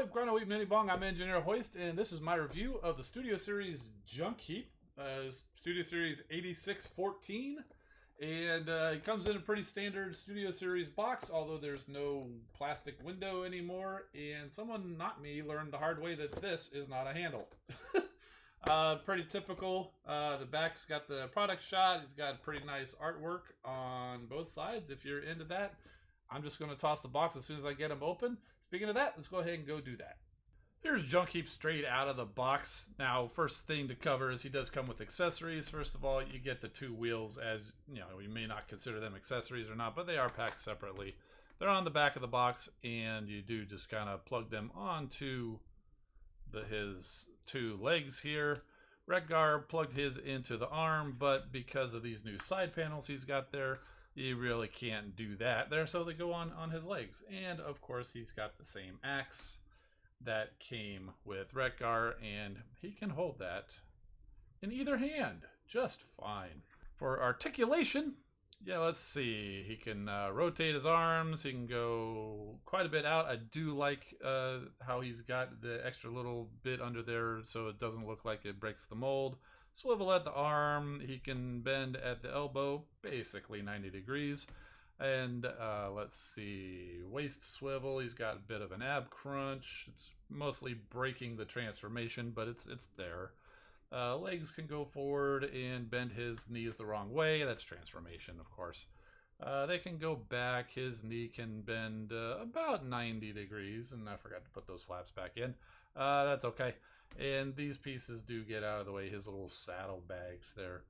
Ahoy, Grano Eat Mini Bong. I'm Engineer Hoist, and this is my review of the Studio Series Junkheap, Studio Series 8614. And it comes in a pretty standard Studio Series box, although there's no plastic window anymore. And someone, not me, learned the hard way that this is not a handle. Pretty typical. The back's got the product shot. It's got pretty nice artwork on both sides. If you're into that, I'm just going to toss the box as soon as I get them open. Speaking of that, let's go ahead and go do that. Here's Junkheap straight out of the box. Now, first thing to cover is he does come with accessories. First of all, you get the two wheels, as you know, you may not consider them accessories or not, but they are packed separately. They're on the back of the box, and you do just kind of plug them onto his two legs here. Redgar plugged his into the arm, but because of these new side panels he's got there, you really can't do that there, so they go on his legs. And of course he's got the same axe that came with Redgar, and he can hold that in either hand just fine. For articulation, yeah, let's see, he can rotate his arms, he can go quite a bit out. I do like how he's got the extra little bit under there so it doesn't look like it breaks the mold. Swivel at the arm, he can bend at the elbow, basically 90 degrees. And let's see, waist swivel, he's got a bit of an ab crunch. It's mostly breaking the transformation, but it's there. Legs can go forward and bend his knees the wrong way. That's transformation, of course. They can go back. His knee can bend about 90 degrees. And I forgot to put those flaps back in. That's okay. And these pieces do get out of the way. His little saddle bags there.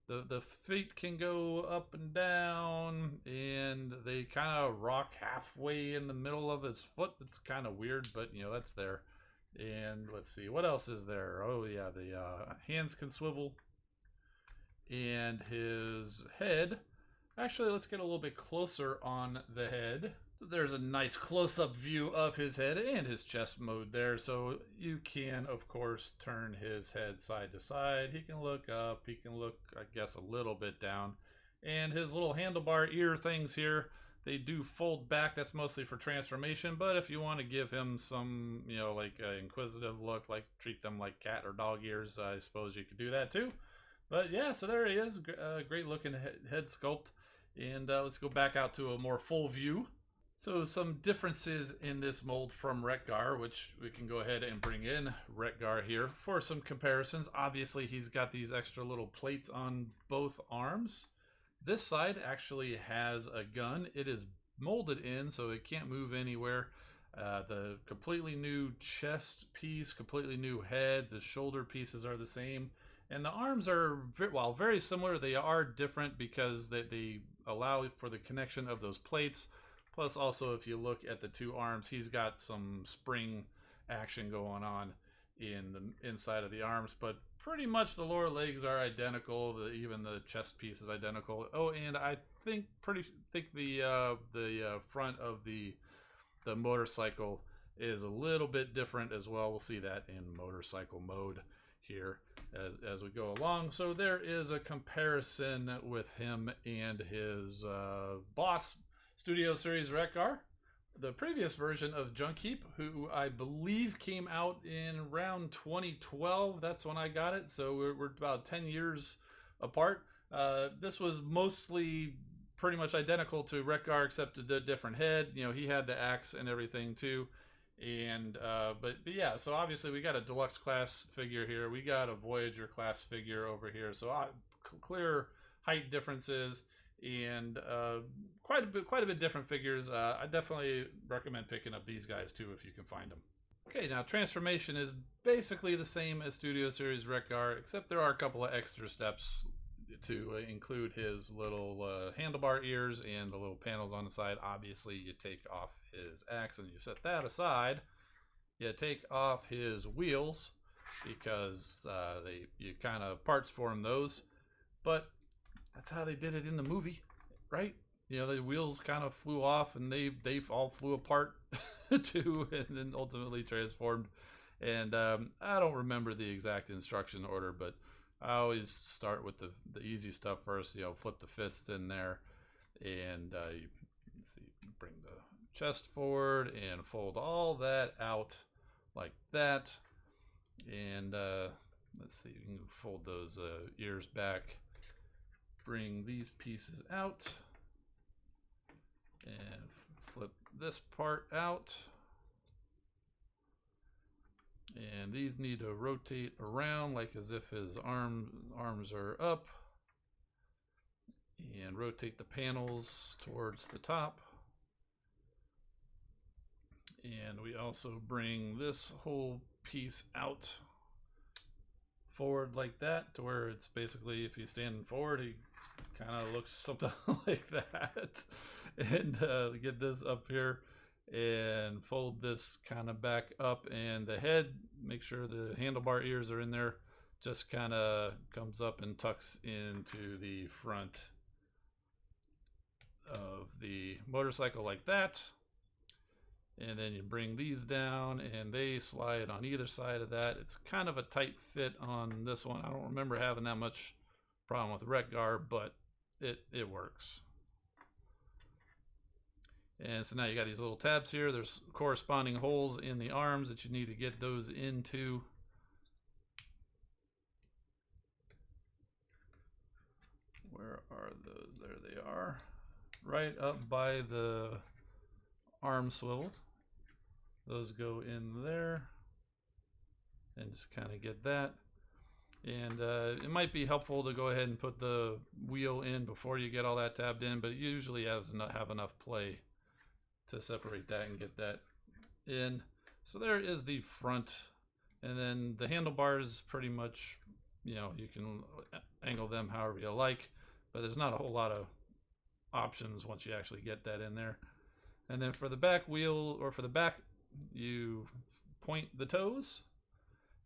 The feet can go up and down. And they kind of rock halfway in the middle of his foot. It's kind of weird, but you know, that's there. And let's see, what else is there? Oh yeah, the hands can swivel. And his head. Actually, let's get a little bit closer on the head. So there's a nice close-up view of his head and his chest mode there. So you can, of course, turn his head side to side. He can look up. He can look, I guess, a little bit down. And his little handlebar ear things here, they do fold back. That's mostly for transformation. But if you want to give him some, you know, like an inquisitive look, like treat them like cat or dog ears, I suppose you could do that too. But yeah, so there he is. Great looking head sculpt. And let's go back out to a more full view. So some differences in this mold from Redgar, which we can go ahead and bring in Redgar here for some comparisons. Obviously, he's got these extra little plates on both arms. This side actually has a gun. It is molded in, so it can't move anywhere. The completely new chest piece, completely new head. The shoulder pieces are the same. And the arms are, while very similar, they are different because they allow for the connection of those plates. Plus, also, if you look at the two arms, he's got some spring action going on in the inside of the arms. But pretty much the lower legs are identical. Even the chest piece is identical. Oh, and I think the front of the motorcycle is a little bit different as well. We'll see that in motorcycle mode here as we go along. So there is a comparison with him and his boss, Studio Series Redgar, the previous version of Junkheap, who I believe came out in around 2012. That's when I got it, so we're about 10 years apart. This was mostly pretty much identical to Redgar, except a different head. You know, he had the axe and everything too. And but yeah, so obviously we got a deluxe class figure here, we got a Voyager class figure over here, so clear height differences and quite a bit different figures. I definitely recommend picking up these guys too if you can find them. Okay, now transformation is basically the same as Studio Series Redgar, except there are a couple of extra steps to include his little handlebar ears and the little panels on the side. Obviously, you take off his axe and you set that aside. You take off his wheels because you kind of parts form those, but that's how they did it in the movie, right? You know, the wheels kind of flew off and they all flew apart too, and then ultimately transformed. And I don't remember the exact instruction order, but I always start with the easy stuff first. You know, flip the fists in there, and you can see, bring the chest forward and fold all that out like that. And let's see, you can fold those ears back, bring these pieces out, and flip this part out. And these need to rotate around like as if his arms are up. And rotate the panels towards the top. And we also bring this whole piece out forward like that, to where it's basically, if he's standing forward, he kind of looks something like that. And get this up here and fold this kind of back up, and the head, make sure the handlebar ears are in there, just kind of comes up and tucks into the front of the motorcycle like that. And then you bring these down and they slide on either side of that. It's kind of a tight fit on this one. I don't remember having that much problem with Retgar, but it works. And so now you got these little tabs here. There's corresponding holes in the arms that you need to get those into. Where are those? There they are. Right up by the arm swivel. Those go in there. And just kind of get that. And it might be helpful to go ahead and put the wheel in before you get all that tabbed in, but it usually have enough play to separate that and get that in. So there is the front. And then the handlebars, pretty much, you know, you can angle them however you like, but there's not a whole lot of options once you actually get that in there. And then for the back wheel, or for the back, you point the toes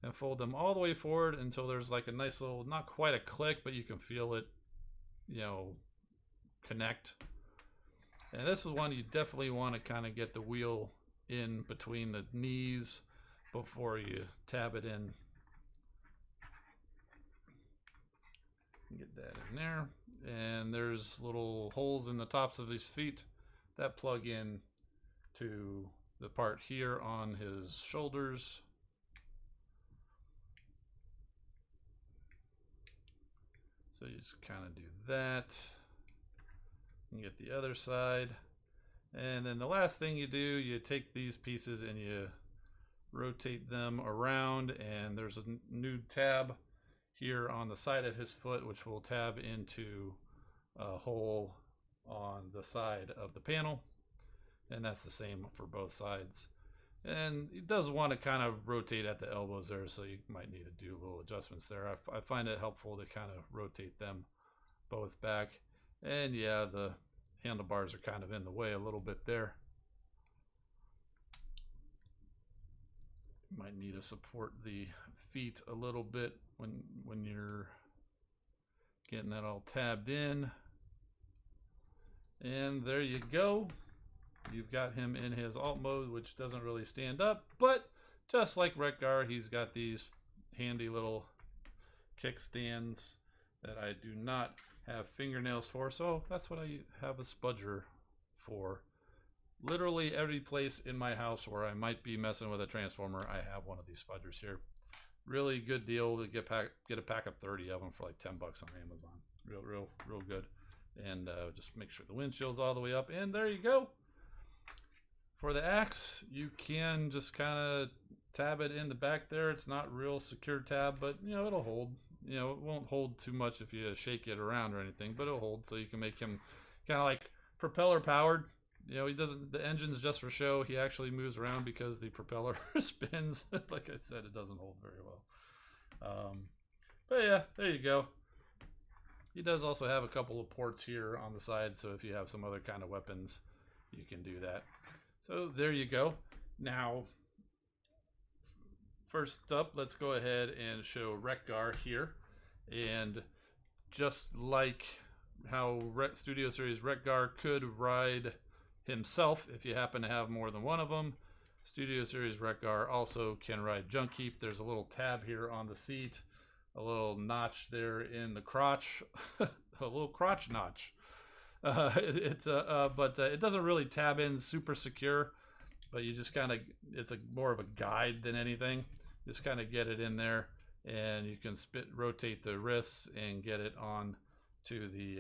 and fold them all the way forward until there's like a nice little, not quite a click, but you can feel it, you know, connect. And this is one you definitely want to kind of get the wheel in between the knees before you tab it in. Get that in there. And there's little holes in the tops of his feet that plug in to the part here on his shoulders. So you just kind of do that. You get the other side. And then the last thing you do, you take these pieces and you rotate them around, and there's a new tab here on the side of his foot, which will tab into a hole on the side of the panel. And that's the same for both sides. And it does want to kind of rotate at the elbows there, so you might need to do little adjustments there. I find it helpful to kind of rotate them both back. And yeah, the handlebars are kind of in the way a little bit there. You might need to support the feet a little bit when you're getting that all tabbed in. And there you go. You've got him in his alt mode, which doesn't really stand up, but just like Retgar, he's got these handy little kickstands that I do not have fingernails for, so that's what I have a spudger for. Literally every place in my house where I might be messing with a transformer, I have one of these spudgers here. Really good deal to get a pack of 30 of them for like 10 bucks on Amazon. Real good. And just make sure the windshield's all the way up, and there you go. For the axe, you can just kind of tab it in the back there. It's not real secure tab, but you know, it'll hold. You know, it won't hold too much if you shake it around or anything, but it'll hold, so you can make him kind of like propeller powered. You know, he doesn't, the engine's just for show. He actually moves around because the propeller spins. Like I said, it doesn't hold very well. But yeah, there you go. He does also have a couple of ports here on the side, so if you have some other kind of weapons, you can do that. So there you go. Now, first up, let's go ahead and show Retgar here. And just like how Studio Series Retgar could ride himself if you happen to have more than one of them, Studio Series Retgar also can ride Junkheap. There's a little tab here on the seat, a little notch there in the crotch, a little crotch notch. But it doesn't really tab in super secure. but you just kind of, it's more of a guide than anything. Just kind of get it in there, and you can rotate the wrists and get it on to the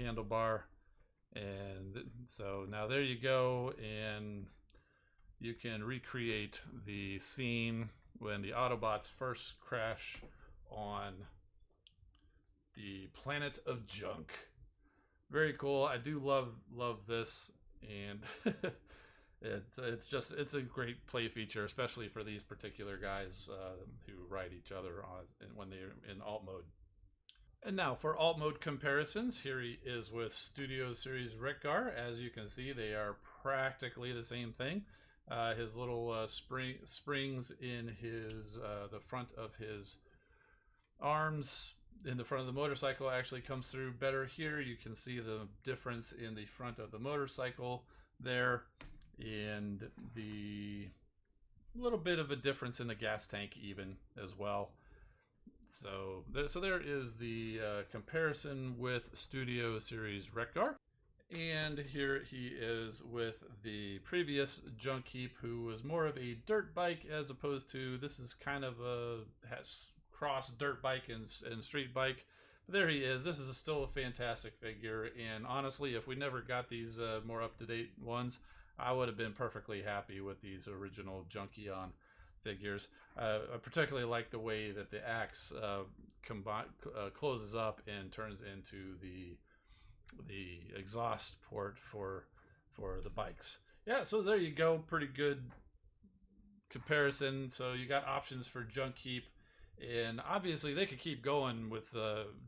handlebar. And so now there you go, and you can recreate the scene when the Autobots first crash on the planet of Junk. Very cool. I do love this, and it's a great play feature, especially for these particular guys who ride each other when they're in alt mode. And now for alt mode comparisons, here he is with Studio Series Wreck-Gar. As you can see, they are practically the same thing. His little springs in his the front of his arms in the front of the motorcycle actually comes through better here. You can see the difference in the front of the motorcycle there, and the little bit of a difference in the gas tank even as well. So there is the comparison with Studio Series Wreck-Gar. And here he is with the previous Junkheap, who was more of a dirt bike, as opposed to, this is kind of a cross dirt bike and street bike. But there he is. This is still a fantastic figure, and honestly, if we never got these more up-to-date ones, I would have been perfectly happy with these original Junkion figures. I particularly like the way that the axe closes up and turns into the exhaust port for the bikes. Yeah, so there you go. Pretty good comparison. So you got options for Junkheap, and obviously they could keep going with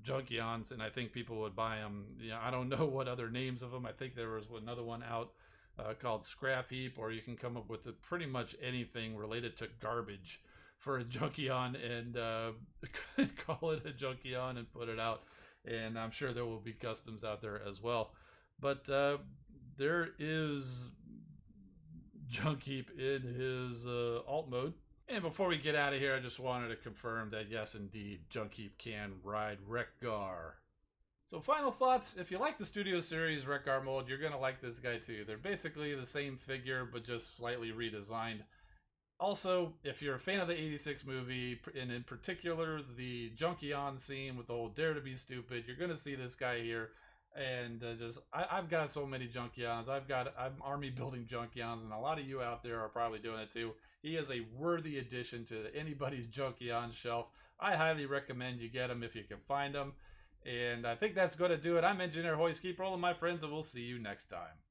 Junkions, and I think people would buy them. You know, I don't know what other names of them. I think there was another one out called Scrap Heap, or you can come up with pretty much anything related to garbage for a Junkion and call it a Junkion and put it out. And I'm sure there will be customs out there as well. But there is Junkheap in his alt mode. And before we get out of here, I just wanted to confirm that yes, indeed, Junkheap can ride Wreck-Gar. So final thoughts, if you like the Studio Series Wreck-Gar mold, you're going to like this guy too. They're basically the same figure, but just slightly redesigned. Also, if you're a fan of the 86 movie, and in particular the Junkion scene with the whole Dare to Be Stupid, you're going to see this guy here. And I've got so many Junkions. I'm army building Junkions, and a lot of you out there are probably doing it too. He is a worthy addition to anybody's Junkion shelf. I highly recommend you get him if you can find them. And I think that's going to do it. I'm Engineer Hoist. Keep rolling, my friends, and we'll see you next time.